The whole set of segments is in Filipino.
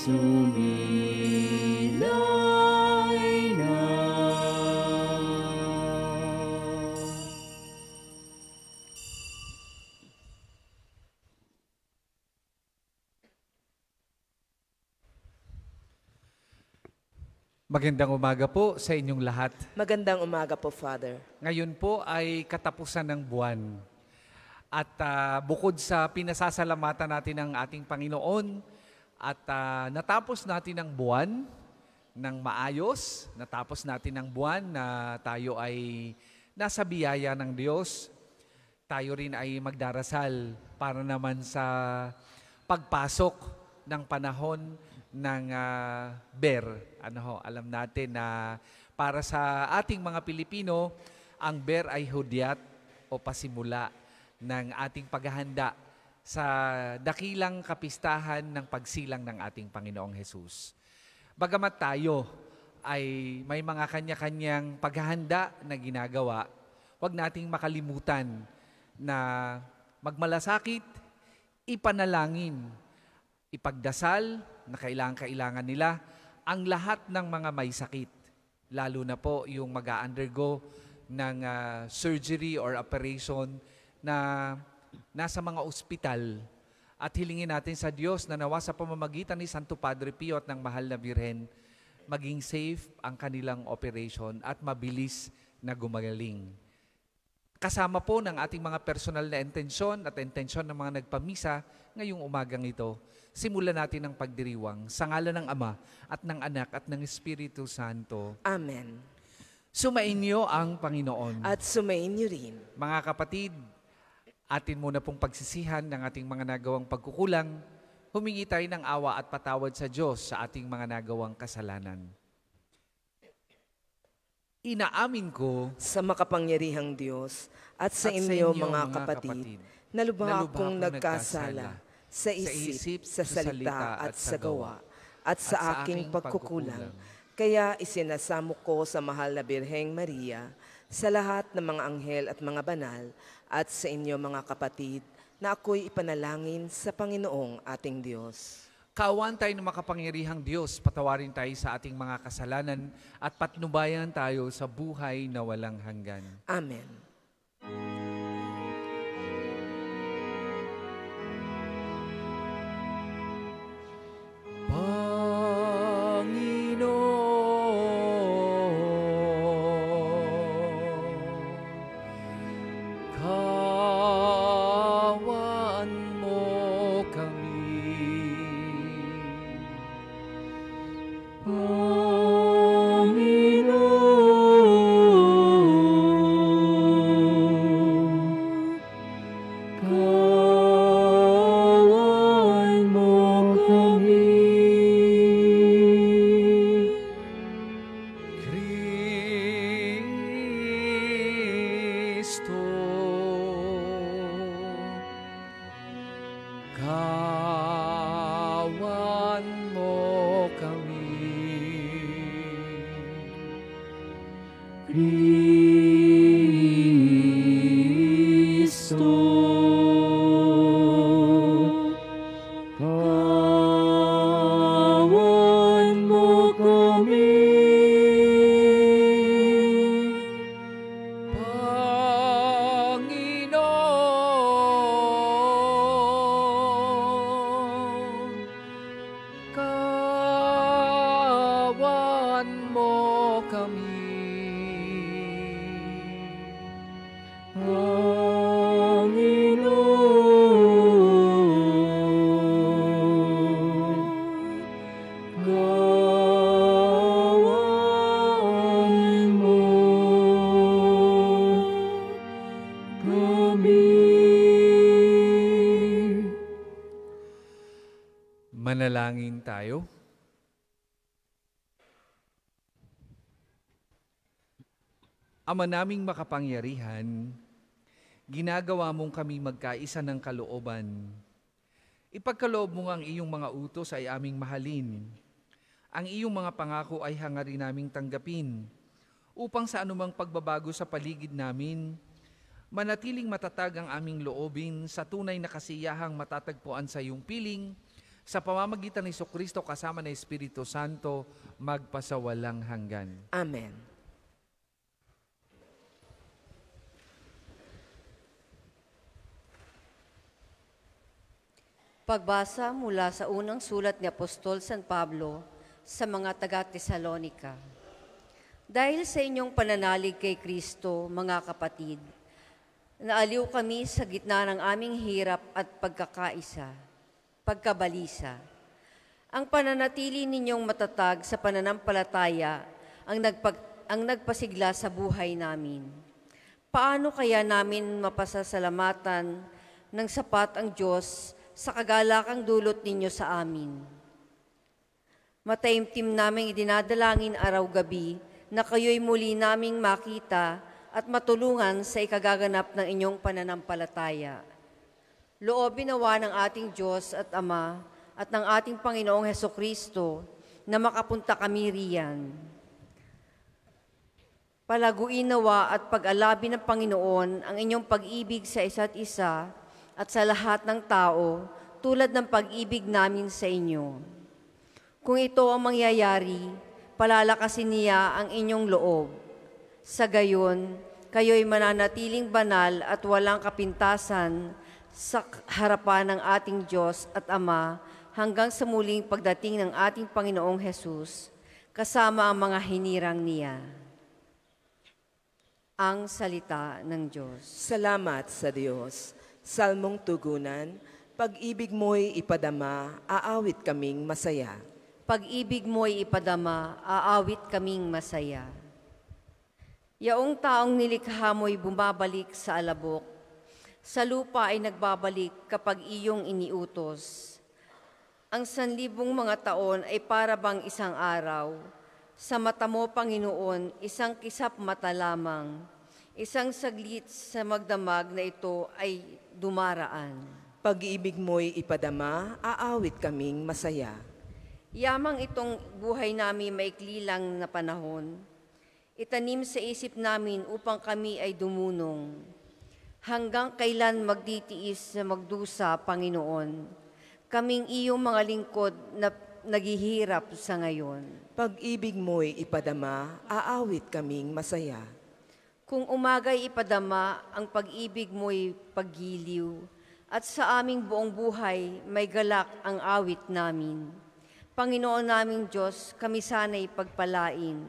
sumilay na. Magandang umaga po sa inyong lahat. Magandang umaga po, Father. Ngayon po ay katapusan ng buwan. At bukod sa pinasasalamatan natin ng ating Panginoon at natapos natin ang buwan ng maayos, natapos natin ang buwan na tayo ay nasa biyaya ng Diyos, tayo rin ay magdarasal para naman sa pagpasok ng panahon ng Ber. Alam natin na para sa ating mga Pilipino, ang Ber ay hudyat o pasimula ng ating paghahanda sa dakilang kapistahan ng pagsilang ng ating Panginoong Hesus. Bagamat tayo ay may mga kanya-kanyang paghahanda na ginagawa, huwag nating makalimutan na magmalasakit, ipanalangin, ipagdasal na kailangan nila ang lahat ng mga may sakit, lalo na po yung mag-a-undergo ng surgery or operation na nasa mga ospital, at hilingin natin sa Diyos na nawa sa pamamagitan ni Santo Padre Pio at ng Mahal na Birhen, maging safe ang kanilang operation at mabilis na gumagaling. Kasama po ng ating mga personal na intensyon at intensyon ng mga nagpamisa ngayong umagang ito, simulan natin ang pagdiriwang sa ngalan ng Ama at ng Anak at ng Espiritu Santo. Amen. Sumainyo ang Panginoon. At sumainyo rin. Mga kapatid, atin muna pong pagsisihan ng ating mga nagawang pagkukulang, humingi tayo ng awa at patawad sa Diyos sa ating mga nagawang kasalanan. Inaamin ko sa makapangyarihang Diyos at sa inyo mga kapatid, na lubha akong nagkasala sa isip, sa salita at sa gawa, at sa aking pagkukulang. Kaya isinasamo ko sa Mahal na Birheng Maria, sa lahat ng mga anghel at mga banal, at sa inyo mga kapatid, na ako'y ipanalangin sa Panginoong ating Diyos. Kaawaan tayo ng makapangyarihang Diyos, patawarin tayo sa ating mga kasalanan at patnubayan tayo sa buhay na walang hanggan. Amen. Manalangin tayo. Ama naming makapangyarihan, ginagawa mong kami magkaisa ng kalooban. Ipagkaloob mo ang iyong mga utos ay aming mahalin. Ang iyong mga pangako ay hangarin naming tanggapin, upang sa anumang pagbabago sa paligid namin, manatiling matatag ang aming loobin sa tunay na kasiyahang matatagpuan sa iyong piling, sa pamamagitan ni Jesucristo kasama ng Espiritu Santo, magpasawalang hanggan. Amen. Pagbasa mula sa unang sulat ni Apostol San Pablo sa mga taga-Tesalonika. Dahil sa inyong pananalig kay Kristo, mga kapatid, naaliw kami sa gitna ng aming hirap at pagkabalisa. Ang pananatili ninyong matatag sa pananampalataya ang nagpasigla sa buhay namin. Paano kaya namin mapasasalamatan ng sapat ang Diyos sa kagalakang dulot ninyo sa amin? Mataimtim naming idinadalangin araw-gabi na kayo'y muli naming makita at matulungan sa ikagaganap ng inyong pananampalataya. Loobin nawa ng ating Diyos at Ama at ng ating Panginoong Hesukristo na makapunta kami riyan. Palaguin nawa at pag-alabi ng Panginoon ang inyong pag-ibig sa isa't isa at sa lahat ng tao, tulad ng pag-ibig namin sa inyo. Kung ito ang mangyayari, palalakasin niya ang inyong loob. Sa gayon, kayo'y mananatiling banal at walang kapintasan sa harapan ng ating Diyos at Ama hanggang sa muling pagdating ng ating Panginoong Hesus, kasama ang mga hinirang niya. Ang salita ng Diyos. Salamat sa Diyos. Salmong tugunan, pag-ibig mo'y ipadama, aawit kaming masaya. Pag-ibig mo'y ipadama, aawit kaming masaya. Yaong taong nilikha mo'y bumabalik sa alabok, sa lupa ay nagbabalik kapag iyong iniutos. Ang 1,000 mga taon ay para bang isang araw. Sa mata mo, Panginoon, isang kisap mata lamang. Isang saglit sa magdamag na ito ay dumaraan. Pag-ibig mo'y ipadama, aawit kaming masaya. Yamang itong buhay namin maikli lang na panahon, itanim sa isip namin upang kami ay dumunong. Hanggang kailan magtitiis na magdusa, Panginoon, kaming iyong mga lingkod na naghihirap sa ngayon. Pag-ibig mo'y ipadama, aawit kaming masaya. Kung umaga'y ipadama, ang pag-ibig mo'y paggiliw, at sa aming buong buhay may galak ang awit namin. Panginoon naming Diyos, kami sana'y pagpalain.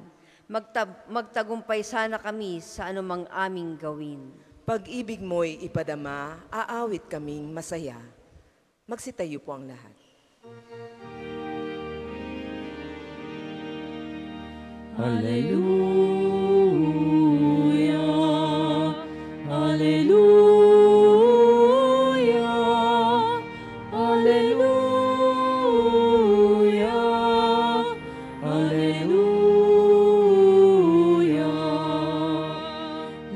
Magtagumpay sana kami sa anumang aming gawin. Pag-ibig mo'y ipadama, aawit kaming masaya. Magsitayo po ang lahat. Hallelujah, Hallelujah, Hallelujah, Hallelujah.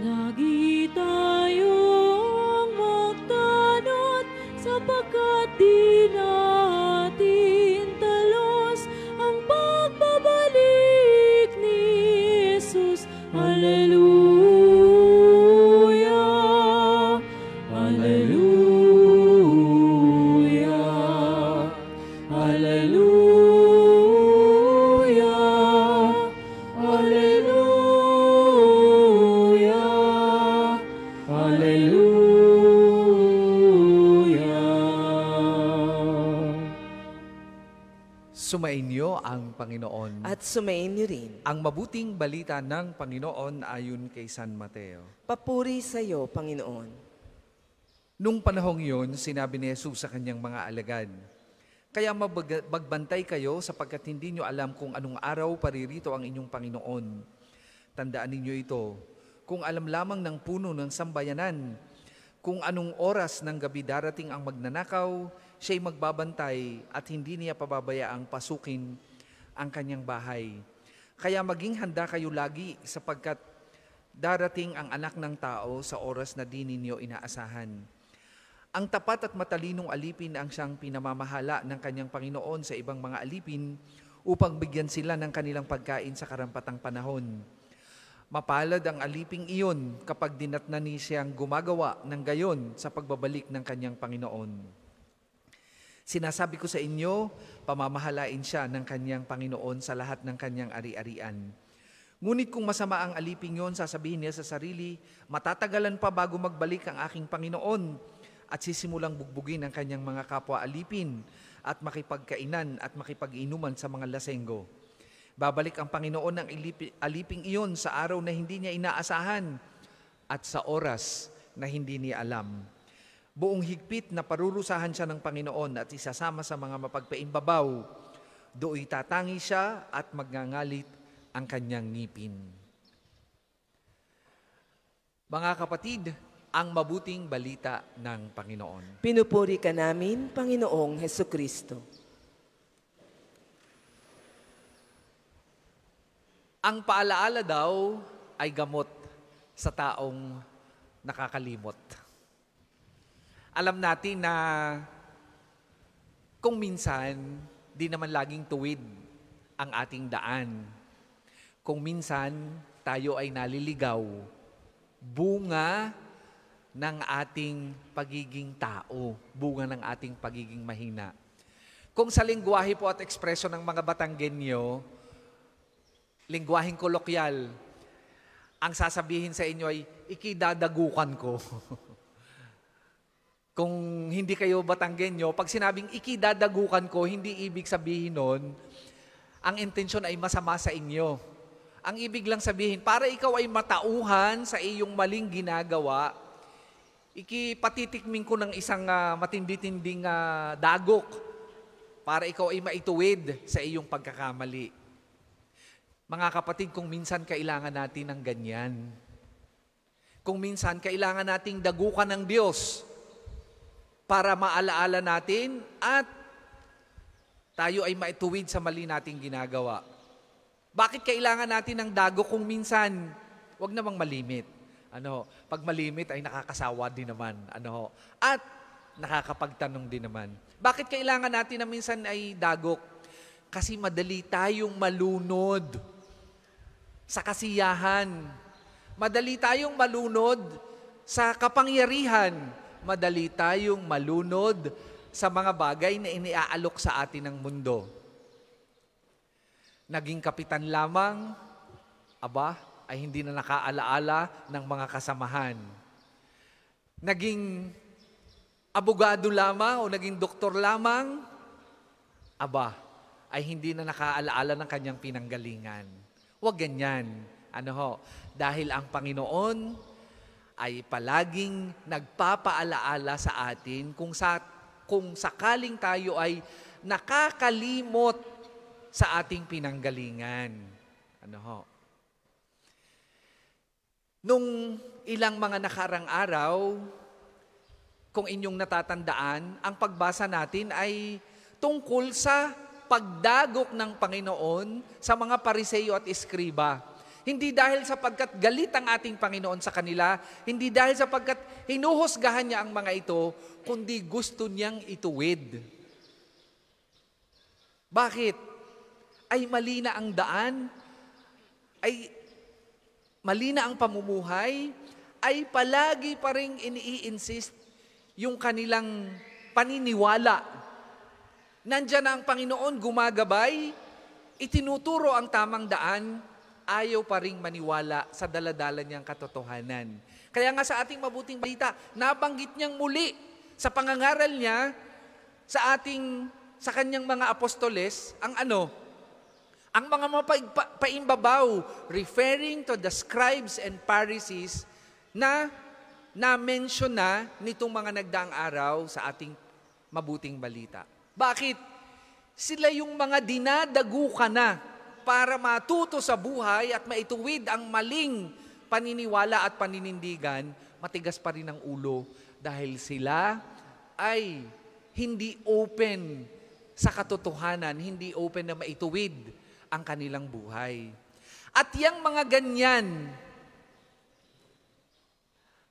Lagi tayong magtanod sapagkat di natin talos ang pagbabalik ni Jesus. Hallelujah, Hallelujah, Hallelujah, Hallelujah, Hallelujah. Sumainyo ang Panginoon. At sumayin niyo rin. Ang mabuting balita ng Panginoon ayon kay San Mateo. Papuri sa iyo, Panginoon. Nung panahong yun, sinabi ni Jesus sa kanyang mga alagad, "Kaya magbantay kayo sapagkat hindi nyo alam kung anong araw paririto ang inyong Panginoon. Tandaan ninyo ito, kung alam lamang ng puno ng sambayanan, kung anong oras ng gabi darating ang magnanakaw, siya'y magbabantay at hindi niya pababayaang pasukin ang kanyang bahay. Kaya maging handa kayo lagi sapagkat darating ang anak ng tao sa oras na di ninyo inaasahan. Ang tapat at matalinong alipin ang siyang pinamamahala ng kanyang Panginoon sa ibang mga alipin upang bigyan sila ng kanilang pagkain sa karampatang panahon. Mapalad ang aliping iyon kapag dinatnan ni siyang gumagawa ng gayon sa pagbabalik ng kanyang Panginoon. Sinasabi ko sa inyo, pamamahalain siya ng kanyang Panginoon sa lahat ng kanyang ari-arian. Ngunit kung masama ang aliping yon, sasabihin niya sa sarili, matatagalan pa bago magbalik ang aking Panginoon, at sisimulang bugbugin ang kanyang mga kapwa alipin at makipagkainan at makipag-inuman sa mga lasenggo. Babalik ang Panginoon ng aliping iyon sa araw na hindi niya inaasahan at sa oras na hindi niya alam. Buong higpit na parurusahan siya ng Panginoon at isasama sa mga mapagpaimbabaw. Do'y tatangi siya at magngangalit ang kanyang ngipin. Mga kapatid, ang mabuting balita ng Panginoon. Pinupuri ka namin, Panginoong Hesukristo. Ang paalaala daw ay gamot sa taong nakakalimot. Alam natin na kung minsan, di naman laging tuwid ang ating daan. Kung minsan, tayo ay naliligaw, bunga ng ating pagiging tao, bunga ng ating pagiging mahina. Kung sa lingwahe po at ekspresyon ng mga Batanggenyo, lingwaheng kolokyal, ang sasabihin sa inyo ay, ikidadagukan ko. Kung hindi kayo Batanggenyo, pag sinabing ikidadagukan ko, hindi ibig sabihin nun, ang intensyon ay masama sa inyo. Ang ibig lang sabihin, para ikaw ay matauhan sa iyong maling ginagawa, ikipatitikmin ko ng isang matindi-tinding dagok para ikaw ay maituwid sa iyong pagkakamali. Mga kapatid, kung minsan kailangan natin ng ganyan. Kung minsan kailangan nating dagukan ng Diyos para maalaala natin at tayo ay maituwid sa mali nating ginagawa. Bakit kailangan natin ng dagok kung minsan? Huwag namang malimit. Pag malimit ay nakakasawa din naman. At nakakapagtanong din naman. Bakit kailangan natin na minsan ay dagok? Kasi madali tayong malunod sa kasiyahan. Madali tayong malunod sa kapangyarihan. Madali tayong malunod sa mga bagay na iniaalok sa atin ng mundo. Naging kapitan lamang, ay hindi na nakaalaala ng mga kasamahan. Naging abogado lamang o naging doktor lamang, ay hindi na nakaalaala ng kanyang pinanggalingan. Huwag ganyan. Dahil ang Panginoon ay palaging nagpapaalaala sa atin kung sakaling tayo ay nakakalimot sa ating pinanggalingan. Nung ilang mga nakarang araw, kung inyong natatandaan, ang pagbasa natin ay tungkol sa pagdagok ng Panginoon sa mga Pariseo at Eskriba. Hindi dahil sapagkat galit ang ating Panginoon sa kanila, hindi dahil sapagkat hinuhusgahan niya ang mga ito, kundi gusto niyang ituwid. Bakit? Ay mali na ang daan, ay mali na ang pamumuhay, ay palagi pa rin ini-insist yung kanilang paniniwala. Nandiyan na ang Panginoon, gumagabay, itinuturo ang tamang daan, ayaw pa rin maniwala sa daladala niyang katotohanan. Kaya nga sa ating mabuting balita, nabanggit niyang muli sa pangangaral niya sa kanyang mga apostoles, ang mga mapagpaimbabaw, referring to the scribes and Pharisees na na-mention na nitong mga nagdaang araw sa ating mabuting balita. Bakit? Sila yung mga dinadagukan na para matuto sa buhay at maituwid ang maling paniniwala at paninindigan, matigas pa rin ang ulo dahil sila ay hindi open sa katotohanan, hindi open na maituwid ang kanilang buhay. At yang mga ganyan,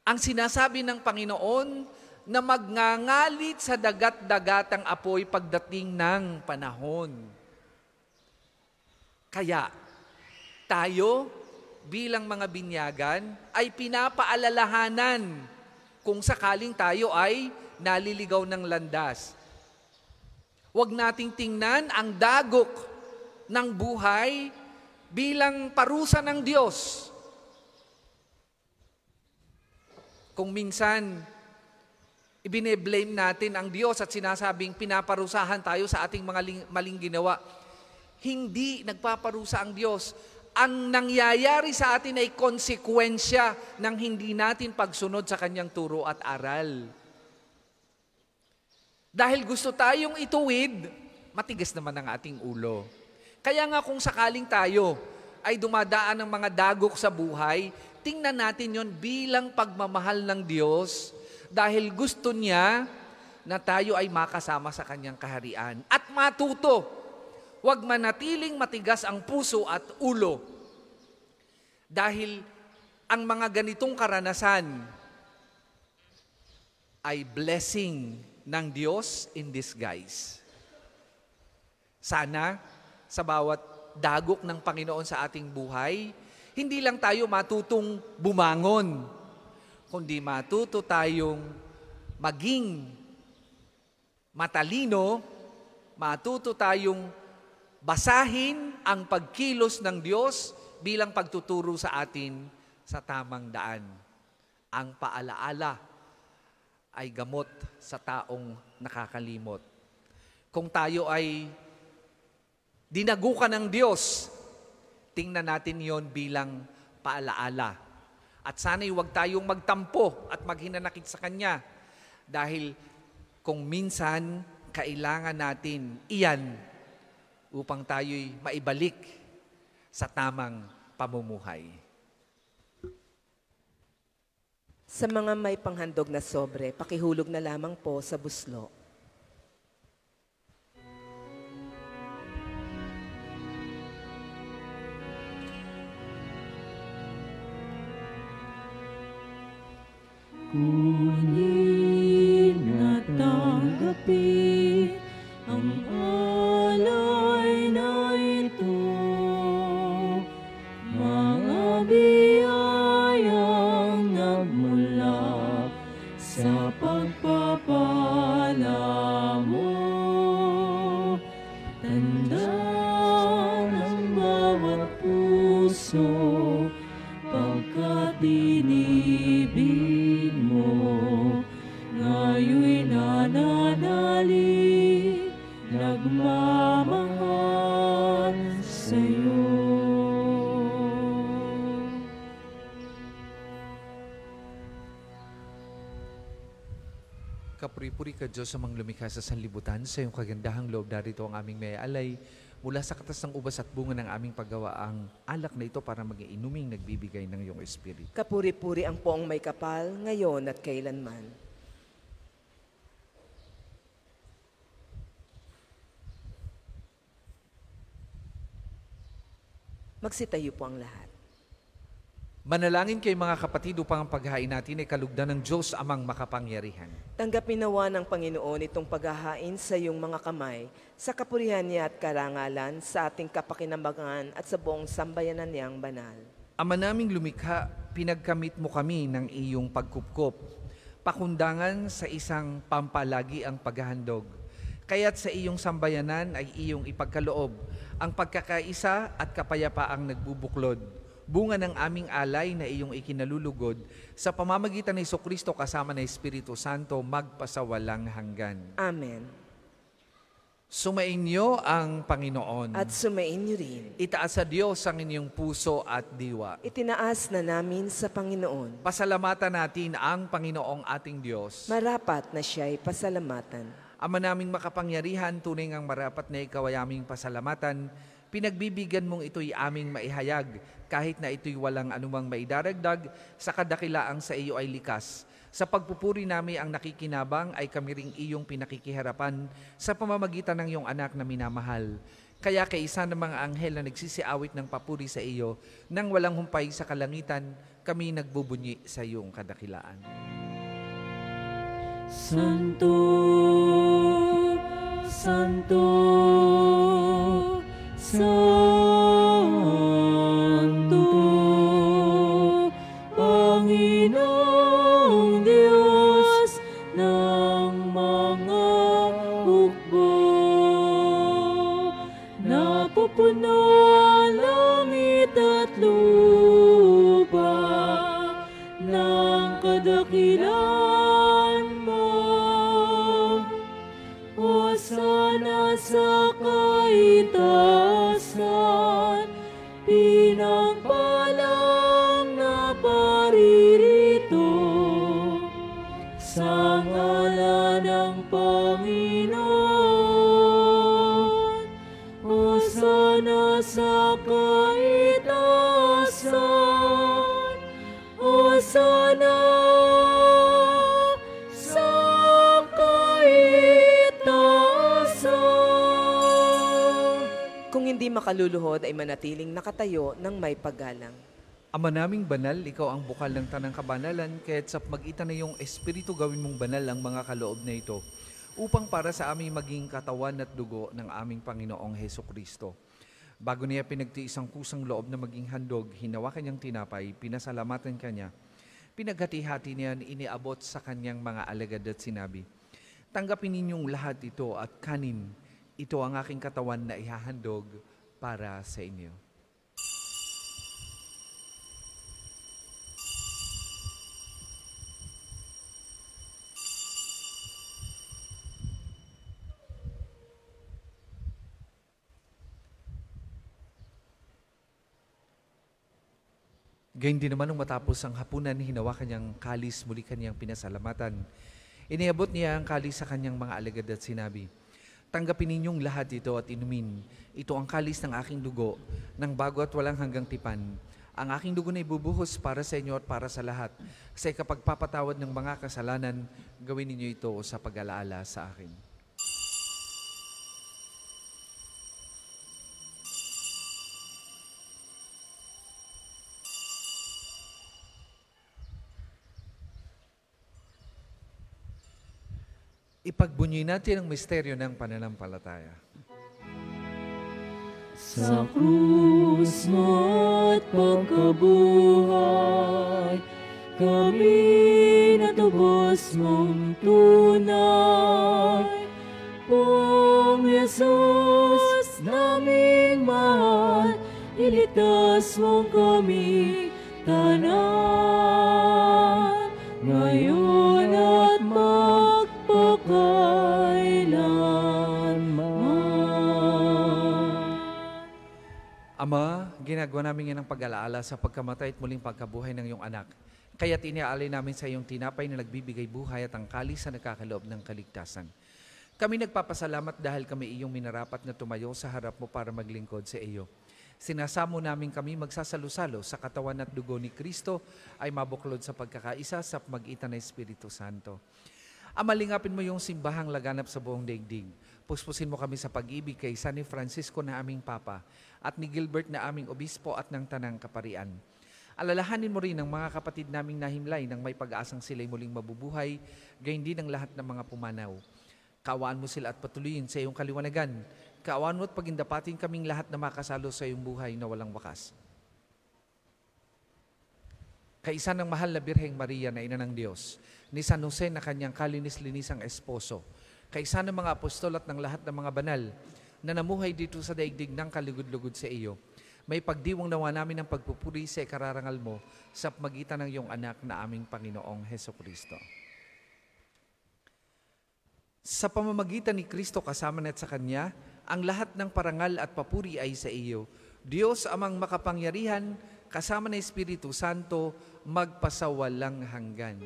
ang sinasabi ng Panginoon na magngangalit sa dagat-dagatang apoy pagdating ng panahon. Kaya, tayo bilang mga binyagan ay pinapaalalahanan kung sakaling tayo ay naliligaw ng landas. Huwag nating tingnan ang dagok ng buhay bilang parusa ng Diyos. Kung minsan, ibine-blame natin ang Diyos at sinasabing pinaparusahan tayo sa ating mga maling ginawa. Hindi nagpaparusa ang Diyos. Ang nangyayari sa atin ay konsekwensya ng hindi natin pagsunod sa Kanyang turo at aral. Dahil gusto tayong ituwid, matigas naman ang ating ulo. Kaya nga kung sakaling tayo ay dumadaan ng mga dagok sa buhay, tingnan natin yon bilang pagmamahal ng Diyos dahil gusto niya na tayo ay makasama sa Kanyang kaharian at matuto. Huwag manatiling matigas ang puso at ulo. Dahil ang mga ganitong karanasan ay blessing ng Diyos in disguise. Sana sa bawat dagok ng Panginoon sa ating buhay, hindi lang tayo matutong bumangon, kundi matuto tayong maging matalino, matuto tayong basahin ang pagkilos ng Diyos bilang pagtuturo sa atin sa tamang daan. Ang paalaala ay gamot sa taong nakakalimot. Kung tayo ay dinagukan ng Diyos, tingnan natin yon bilang paalaala. At sana'y huwag tayong magtampo at maghinanakit sa Kanya dahil kung minsan kailangan natin iyan upang tayo'y maibalik sa tamang pamumuhay. Sa mga may panghandog na sobre, pakihulog na lamang po sa buslo. Kunin at tanggapin ang alay na ito, mga biyayang nagmula sa pagpapala mo. Tanda ng bawat puso, pagkat dinibig mo, ngayon'y nananalig, nagmamahal sa'yo. Kapuri-puri ka, Diyos, sa mga lumikha sa sanlibutan. Sa iyong kagandahang loob, darito ang aming may alay. Mula sa katas ng ubas at bunga ng aming paggawa, ang alak na ito para maging inuming nagbibigay ng iyong Espiritu. Kapuri-puri ang poong may kapal, ngayon at kailanman. Magsitayo po ang lahat. Manalangin kay mga kapatid upang ang paghahain natin ay kalugdan ng Diyos amang makapangyarihan. Tanggapin nawa ng Panginoon itong paghahain sa iyong mga kamay, sa kapurihan niya at karangalan, sa ating kapakinambagan at sa buong sambayanan niyang banal. Ama naming lumikha, pinagkamit mo kami ng iyong pagkupkop, pakundangan sa isang pampalagi ang paghahandog. Kaya't sa iyong sambayanan ay iyong ipagkaloob ang pagkakaisa at kapayapaang nagbubuklod, bunga ng aming alay na iyong ikinalulugod sa pamamagitan ni Jesucristo kasama ng Espiritu Santo magpasawalang hanggan. Amen. Sumainyo ang Panginoon. At sumainyo rin. Itaas sa Diyos ang inyong puso at diwa. Itinaas na namin sa Panginoon. Pasalamatan natin ang Panginoong ating Diyos. Marapat na siya'y pasalamatan. Ama naming makapangyarihan, tunay ngang marapat na ikaw ay aming pasalamatan. Pinagbibigyan mong ito'y aming maihayag, kahit na ito'y walang anumang maidaragdag, sa kadakilaang sa iyo ay likas. Sa pagpupuri namin ang nakikinabang ay kami ring iyong pinakikiharapan sa pamamagitan ng iyong anak na minamahal. Kaya kay isa ng mga anghel na nagsisiawit ng papuri sa iyo, nang walang humpay sa kalangitan, kami nagbubunyi sa iyong kadakilaan. Santo, Santo, Santo, Panginoong Diyos ng mga hukbo. puno ang langit at lupa ng kadakilan mo. Hosana sa kaitaasan, pinagpalang na paririto sa ngalan ng Panginoon. Hosana sa kaitaasan, Hosana sa kaitaasan. Kung hindi makaluluhod ay manatiling nakatayo ng may paggalang. Ama naming banal, ikaw ang bukal ng tanang kabanalan, kaya't sa magitan na iyong Espiritu gawin mong banal ang mga kaloob na ito, upang para sa aming maging katawan at dugo ng aming Panginoong Heso Kristo. Bago niya pinagtiis ang kusang loob na maging handog, hinawa kanyang tinapay, pinasalamatan kanya, pinaghati-hati niyan, iniabot sa kanyang mga alagad at sinabi, "Tanggapin ninyong lahat ito at kanin, ito ang aking katawan na ihahandog para sa inyo." Gayun din naman nung matapos ang hapunan, hinawa kanyang kalis, muli kanyang pinasalamatan. Iniabot niya ang kalis sa kanyang mga alagad at sinabi, "Tanggapin ninyong lahat ito at inumin. Ito ang kalis ng aking dugo, ng bago at walang hanggang tipan. Ang aking dugo na ibubuhos para sa inyo at para sa lahat. Sa ikapagpapatawad ng mga kasalanan, gawin ninyo ito sa pag-alaala sa akin." Ipagbunyi natin ang misteryo ng pananampalataya. Sa krus mo at pagkabuhay, kami natubos mong tunay. Pong Jesus naming mahal, iligtas mo kami tanan, ngayon at Ama, ginagawa namin yan ang pag-alaala sa pagkamatay at muling pagkabuhay ng iyong anak. Kaya't iniaalay namin sa iyong tinapay na nagbibigay buhay at ang kalis sa nakakaloob ng kaligtasan. Kami nagpapasalamat dahil kami iyong minarapat na tumayo sa harap mo para maglingkod sa iyo. Sinasamo namin kami magsasalo-salo sa katawan at dugo ni Kristo ay mabuklod sa pagkakaisa sa magitan ng Espiritu Santo. Ama, lingapin mo yung simbahang laganap sa buong daigdig. Puspusin mo kami sa pag-ibig kay San Francisco na aming Papa at ni Gilbert na aming Obispo at ng Tanang Kaparian. Alalahanin mo rin ang mga kapatid naming nahimlay nang may pag-asang sila'y muling mabubuhay, gayon din ang lahat ng mga pumanaw. Kaawaan mo sila at patuloyin sa iyong kaliwanagan. Kaawaan mo at pagindapatin kaming lahat na makasalo sa iyong buhay na walang wakas. Kaisa ng mahal na Birheng Maria na Ina ng Diyos, ni San Jose na kanyang kalinis-linisang esposo, kaisa ng mga apostol at ng lahat ng mga banal na namuhay dito sa daigdig ng kalugod-lugod sa iyo, may pagdiwang nawa namin ng pagpupuri sa ikararangal mo sa magitan ng iyong anak na aming Panginoong Heso Kristo. Sa pamamagitan ni Kristo kasama at sa Kanya, ang lahat ng parangal at papuri ay sa iyo, Diyos amang makapangyarihan, kasama ng Espiritu Santo, magpasawalang hanggan.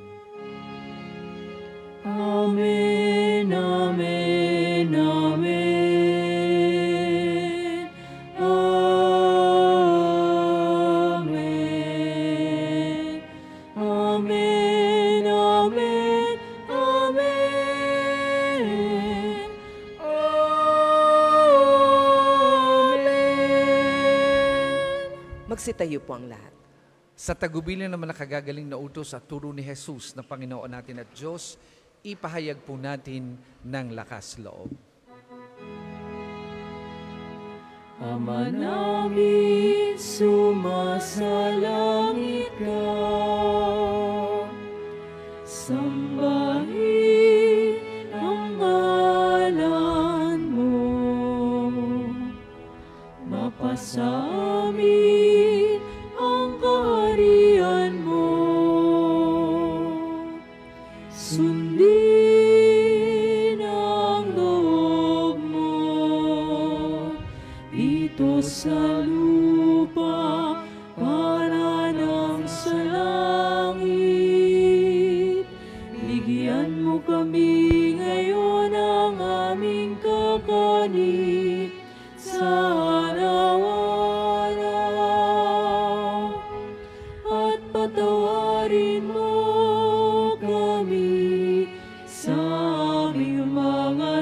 Amen, amen, amen. Amen. Amen, amen, amen. Amen. Magsitayo po ang lahat. Sa tagubilin naman nakagagaling na utos at turo ni Jesus na Panginoon natin at Diyos, ipahayag po natin ng lakas loob. Ama namin, sumasalangit ka. Sambahin ang ngalan mo.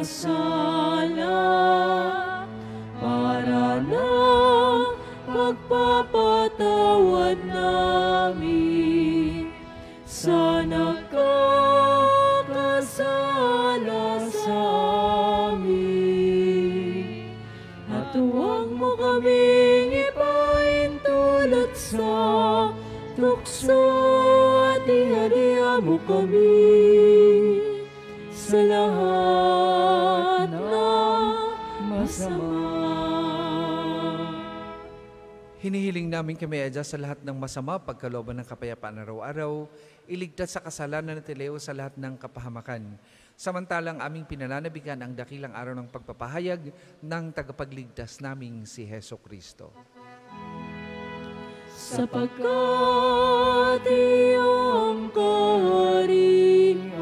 sala para ng pagpapatawad namin sa nagkakasala sa amin. At huwag mo kaming ipaintulot sa tukso at ihaliya mo kami sa lahat ng masama. Hinihiling namin kami adya sa lahat ng masama, pagkalooban ng kapayapaan araw-araw, iligtas sa kasalanan at ileo sa lahat ng kapahamakan. Samantalang aming pinananabigan ang dakilang araw ng pagpapahayag ng tagapagligtas naming si Heso Kristo. Sapagkat iyong kaharian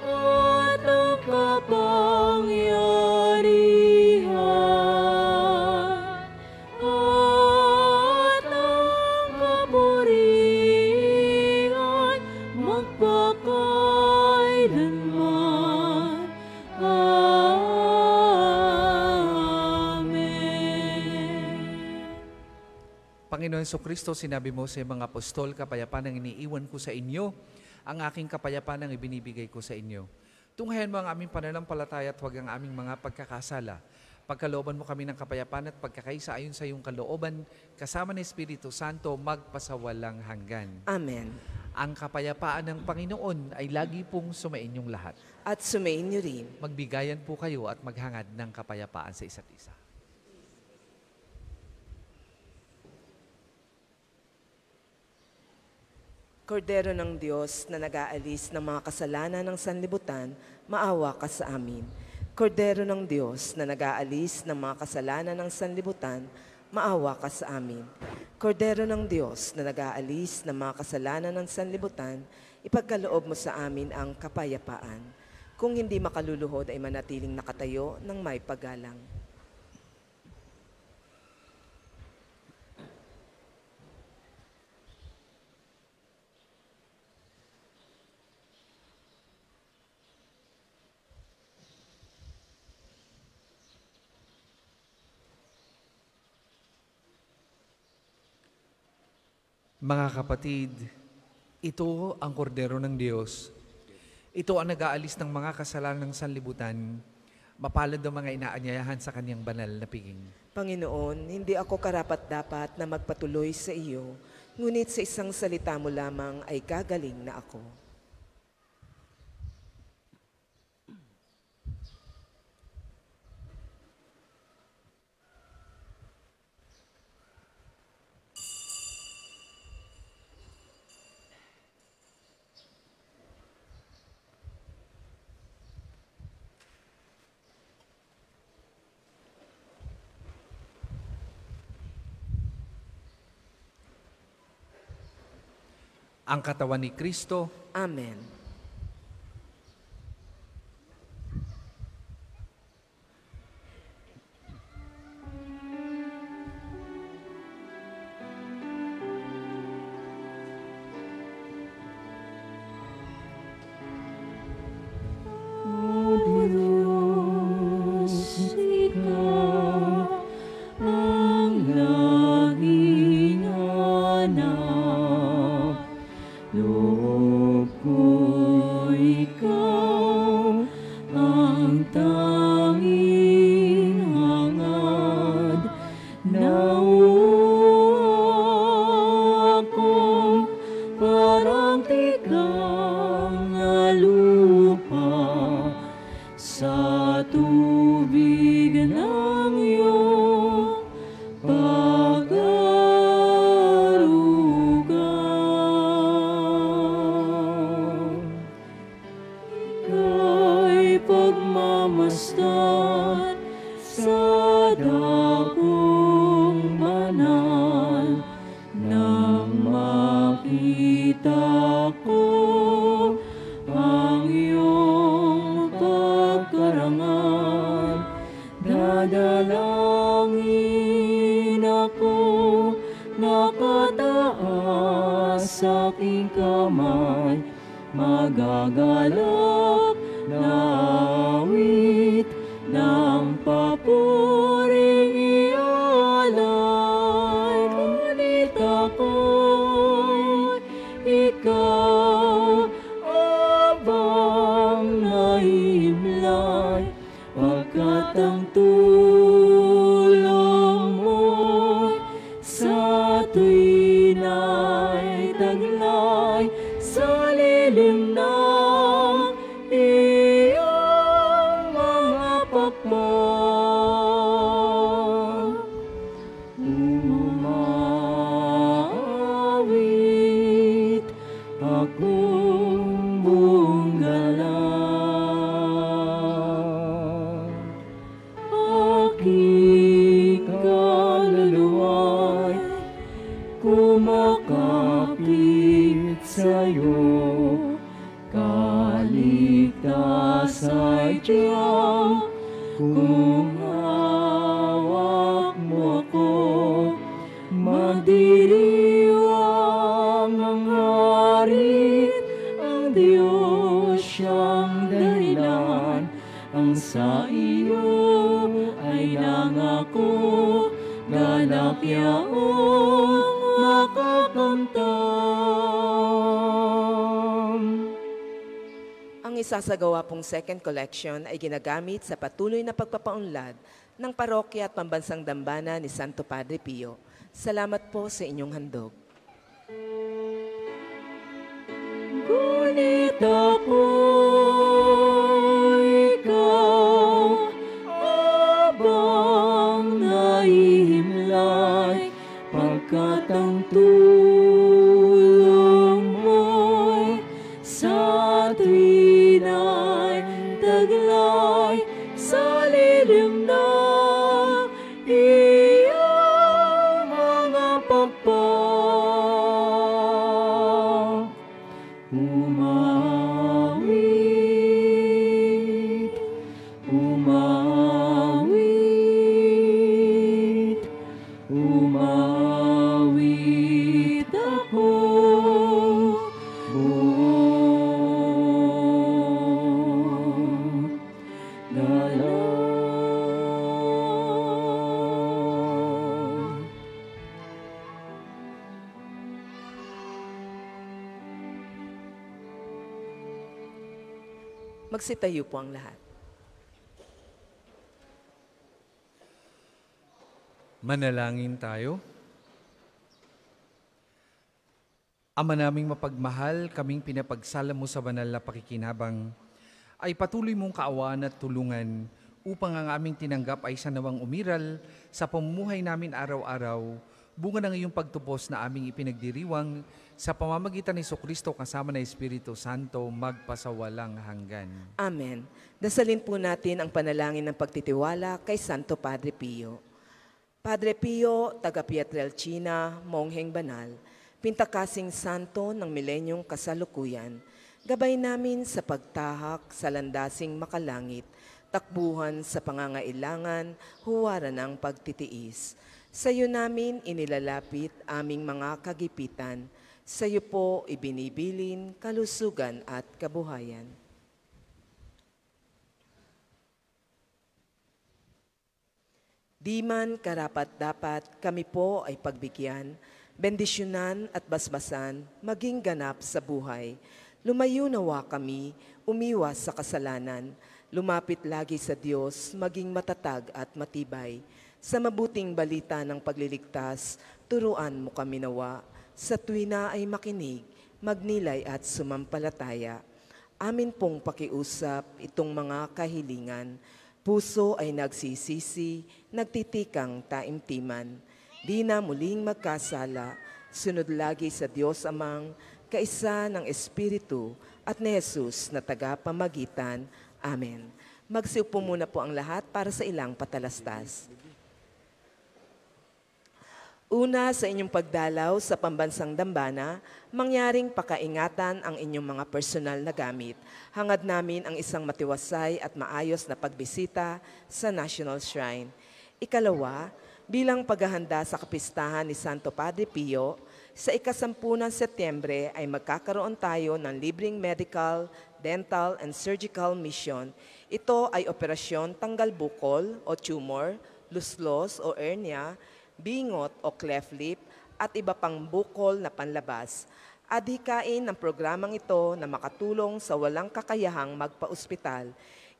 at ang kapangyarihan at ang kapurihan magpakailanman. Panginoon Jesucristo, sinabi mo sa mga apostol, kapayapaan ang iniiwan ko sa inyo, ang aking kapayapaan ang ibinibigay ko sa inyo. Tunghayan mo ang aming pananampalataya at huwag ang aming mga pagkakasala. Pagkalooban mo kami ng kapayapaan at pagkakaisa ayon sa iyong kalooban, kasama ng Espiritu Santo, magpasawalang hanggan. Amen. Ang kapayapaan ng Panginoon ay lagi pong sumainyong lahat. At sumayin niyo rin. Magbigayan po kayo at maghangad ng kapayapaan sa isa't isa. Kordero ng Diyos na nag-aalis ng mga kasalanan ng sanlibutan, maawa ka sa amin. Kordero ng Diyos na nag-aalis ng mga kasalanan ng sanlibutan, maawa ka sa amin. Kordero ng Diyos na nag-aalis ng mga kasalanan ng sanlibutan, ipagkaloob mo sa amin ang kapayapaan. Kung hindi makaluluhod ay manatiling nakatayo ng may paggalang. Mga kapatid, ito ang kordero ng Diyos. Ito ang nag-aalis ng mga kasalanan ng sanlibutan. Mapalad ang mga inaanyayahan sa kanyang banal na piging. Panginoon, hindi ako karapat-dapat na magpatuloy sa iyo, ngunit sa isang salita mo lamang ay gagaling na ako. Ang katawan ni Kristo. Amen. Magagalang na ang tulong mo sa tuwin ay taglay sa lilim ng iyong mga pakpak. Umawit akong buong galang, aking kaluluwa'y kumakapit sa'yo. Kaligtasa'y tiyak kung hawak mo ako. Magdiriwang ang hari, ang Diyos siyang dahilan. Ang sa iyo ay nangako, galak yaong makakamtam. Ang isasagawa pong second collection ay ginagamit sa patuloy na pagpapaunlad ng parokya at pambansang dambana ni Santo Padre Pio. Salamat po sa inyong handog. Ngunit ako, ikaw, abang nahihimlay, pagkat ang tulong mo'y sa tuwin ay taglay sa lilim ng iyong mga pakpak. Umawit, umawit, umawit ako buong galang. Magsitayo po ang lahat. Manalangin tayo. Ama naming mapagmahal, kaming pinapagsala mo sa banal na pakikinabang, ay patuloy mong kaawaan at tulungan upang ang aming tinanggap ay sanawang umiral sa pamumuhay namin araw-araw, bunga ng iyong pagtupos na aming ipinagdiriwang sa pamamagitan ni Jesucristo kasama ng Espiritu Santo magpasawalang hanggan. Amen. Dasalin po natin ang panalangin ng pagtitiwala kay Santo Padre Pio. Padre Pio, taga Pietrelcina, mongheng banal, pintakasing santo ng milenyong kasalukuyan, gabay namin sa pagtahak sa landasing makalangit, takbuhan sa pangangailangan, huwaran ng pagtitiis. Sa iyo namin inilalapit aming mga kagipitan, sa iyo po ibinibilin kalusugan at kabuhayan. Di man karapat-dapat kami po ay pagbigyan, bendisyonan at basbasan, maging ganap sa buhay. Lumayo nawa kami, umiwas sa kasalanan, lumapit lagi sa Diyos, maging matatag at matibay. Sa mabuting balita ng pagliligtas, turuan mo kami nawa. Sa tuwina ay makinig, magnilay at sumampalataya. Amin pong pakiusap itong mga kahilingan. Puso ay nagsisisi, nagtitikang taimtiman. Di na muling magkasala, sunod lagi sa Diyos Amang, kaisa ng Espiritu at ni Jesus na tagapamagitan. Amen. Magsiupo muna po ang lahat para sa ilang patalastas. Una, sa inyong pagdalaw sa pambansang dambana, mangyaring pakaingatan ang inyong mga personal na gamit. Hangad namin ang isang matiwasay at maayos na pagbisita sa National Shrine. Ikalawa, bilang paghahanda sa kapistahan ni Santo Padre Pio, sa ika-10 ng Setyembre ay magkakaroon tayo ng libreng medical, dental, and surgical mission. Ito ay operasyon tanggal bukol o tumor, luslos o hernia, bingot o cleft lip, at iba pang bukol na panlabas. Adhikain ng programang ito na makatulong sa walang kakayahang magpa-ospital.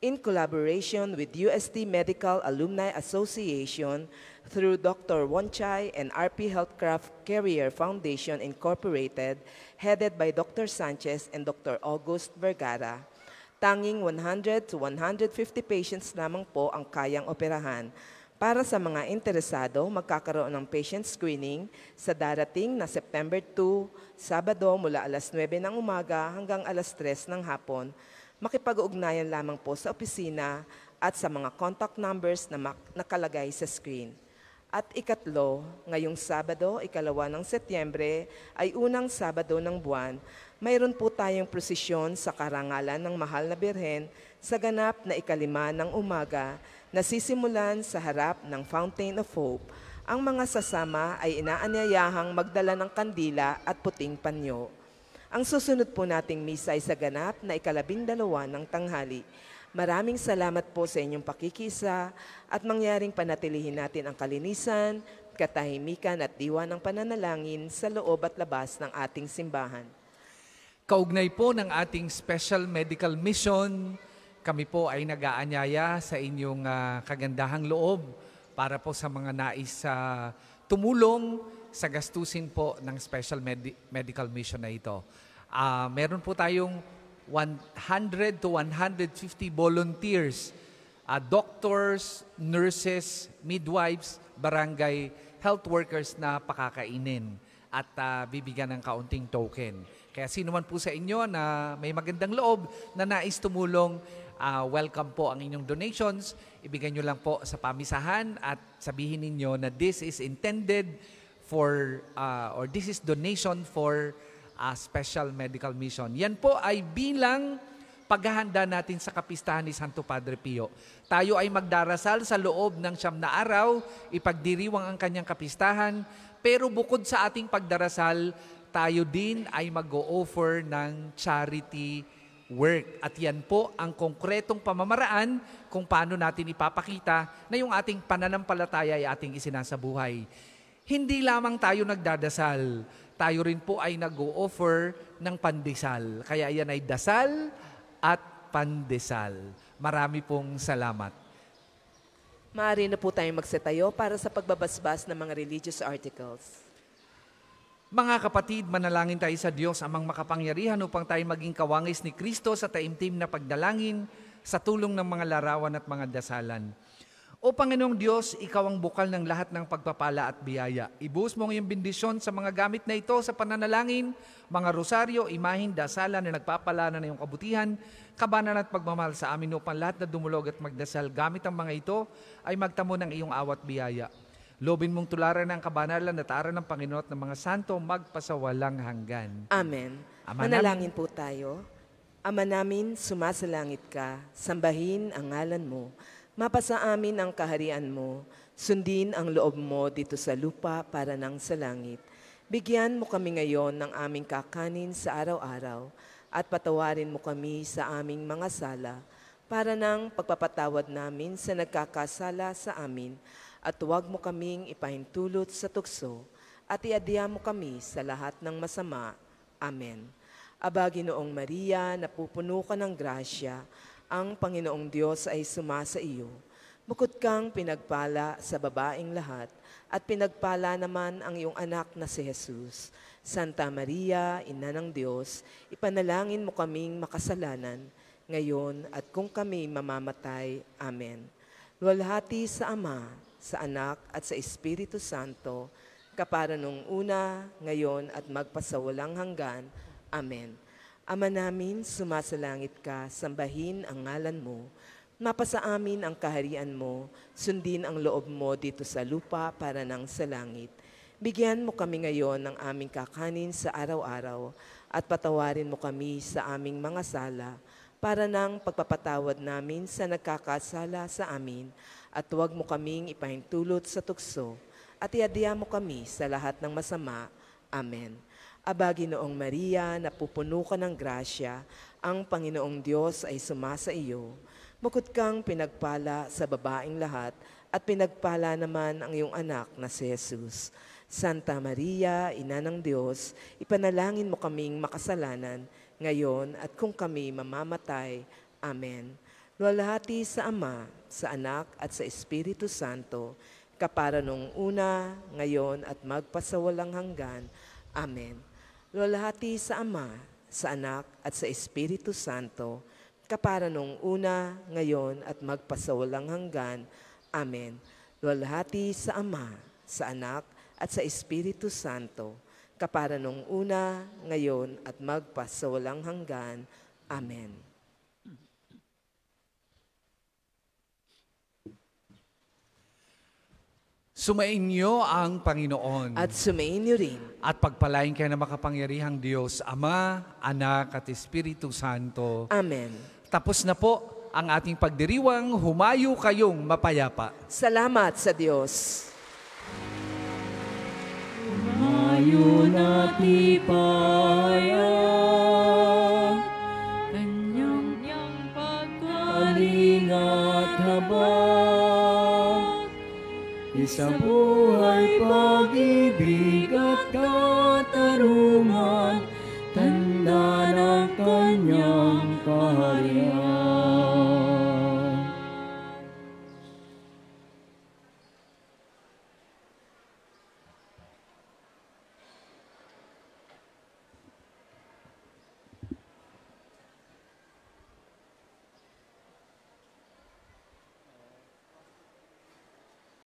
in collaboration with UST Medical Alumni Association through Dr. Wonchai and RP Healthcraft Carrier Foundation Incorporated, headed by Dr. Sanchez and Dr. August Vergara. Tanging 100 to 150 patients lamang po ang kayang operahan. Para sa mga interesado, magkakaroon ng patient screening sa darating na September 2, Sabado mula alas 9 ng umaga hanggang alas 3 ng hapon. Makipag-ugnayan lamang po sa opisina at sa mga contact numbers na nakalagay sa screen. At ikatlo, ngayong Sabado, 2 ng Setyembre, ay unang Sabado ng buwan, mayroon po tayong prosesyon sa karangalan ng Mahal na Birhen sa ganap na 5 ng umaga na sisimulan sa harap ng Fountain of Hope. Ang mga sasama ay inaanyayahang magdala ng kandila at puting panyo. Ang susunod po nating misa ay sa ganap na 12 ng tanghali. Maraming salamat po sa inyong pakikisa at mangyaring panatilihin natin ang kalinisan, katahimikan at diwa ng pananalangin sa loob at labas ng ating simbahan. Kaugnay po ng ating special medical mission, kami po ay nag-aanyaya sa inyong kagandahang loob para po sa mga nais tumulong sa gastusin po ng special medical mission na ito. Meron po tayong 100 to 150 volunteers, doctors, nurses, midwives, barangay health workers na pakakainin at bibigyan ng kaunting token. Kaya sino man po sa inyo na may magandang loob na nais tumulong, welcome po ang inyong donations. Ibigay nyo lang po sa pamisahan at sabihin ninyo na this is intended for, or this is donation for a special medical mission. Yan po ay bilang paghahanda natin sa kapistahan ni Santo Padre Pio. Tayo ay magdarasal sa loob ng 9 na araw, ipagdiriwang ang kanyang kapistahan, pero bukod sa ating pagdarasal, tayo din ay mag-o-offer ng charity work. At yan po ang konkretong pamamaraan kung paano natin ipapakita na yung ating pananampalataya ay ating isinasabuhay. Hindi lamang tayo nagdadasal, tayo rin po ay nag-o-offer ng pandesal. Kaya yan ay dasal at pandesal. Marami pong salamat. Maaari na po tayong magsitayo para sa pagbabasbas ng mga religious articles. Mga kapatid, manalangin tayo sa Diyos amang makapangyarihan upang tayo maging kawangis ni Kristo sa taimtim na pagdalangin sa tulong ng mga larawan at mga dasalan. O Panginoong Diyos, Ikaw ang bukal ng lahat ng pagpapala at biyaya. Ibuhos mo ang iyong bendisyon sa mga gamit na ito sa pananalangin, mga rosaryo, imahin, dasalan na nagpapala na iyong kabutihan, kabanan at pagmamahal sa amin upang lahat na dumulog at magdasal gamit ang mga ito ay magtamo ng iyong awat biyaya. Lobin mong tularan ng kabanalan at aral ng Panginoon at ng mga santo magpasawalang hanggan. Amen. Ama Manalangin po tayo. Ama namin, sumasalangit ka, sambahin ang ngalan mo. Mapasa amin ang kaharian mo, sundin ang loob mo dito sa lupa para nang sa langit. Bigyan mo kami ngayon ng aming kakanin sa araw-araw at patawarin mo kami sa aming mga sala para nang pagpapatawad namin sa nagkakasala sa amin at huwag mo kaming ipahintulot sa tukso at iadya mo kami sa lahat ng masama. Amen. Aba, Ginoong Maria, napupuno ka ng grasya, ang Panginoong Diyos ay sumasa iyo. Bukod kang pinagpala sa babaeng lahat, at pinagpala naman ang iyong anak na si Jesus. Santa Maria, Ina ng Diyos, ipanalangin mo kaming makasalanan, ngayon at kung kami mamamatay. Amen. Luwalhati sa Ama, sa Anak at sa Espiritu Santo, kapara nung una, ngayon at magpasawalang hanggan. Amen. Ama namin, sumasalangit ka, sambahin ang ngalan mo. Mapasa amin ang kaharian mo, sundin ang loob mo dito sa lupa para nang sa langit. Bigyan mo kami ngayon ng aming kakanin sa araw-araw at patawarin mo kami sa aming mga sala para nang pagpapatawad namin sa nagkakasala sa amin at huwag mo kaming ipahintulot sa tukso at iadya mo kami sa lahat ng masama. Amen. Aba, Ginoong Maria, napupuno ka ng grasya, ang Panginoong Diyos ay sumasa iyo. Bukod kang pinagpala sa babaeng lahat, at pinagpala naman ang iyong anak na si Jesus. Santa Maria, Ina ng Diyos, ipanalangin mo kaming makasalanan, ngayon at kung kami mamamatay. Amen. luwalhati sa Ama, sa Anak at sa Espiritu Santo, kapara nung una, ngayon at magpasawalang hanggan. Amen. Luwalhati sa Ama, sa Anak at sa Espiritu Santo, kapara nung una, ngayon at magpasawalang hanggan. Amen. Luwalhati sa Ama, sa Anak at sa Espiritu Santo, kapara nung una, ngayon at magpasawalang hanggan. Amen. Sumainyo ang Panginoon. At sumainyo rin. At pagpalain kayo ng makapangyarihang Diyos, Ama, Anak at Espiritu Santo. Amen. Tapos na po ang ating pagdiriwang, humayo kayong mapayapa. Salamat sa Diyos. Humayo natin paya, kanyang pagkalingat habang isang buhay pag-ibig at katarungan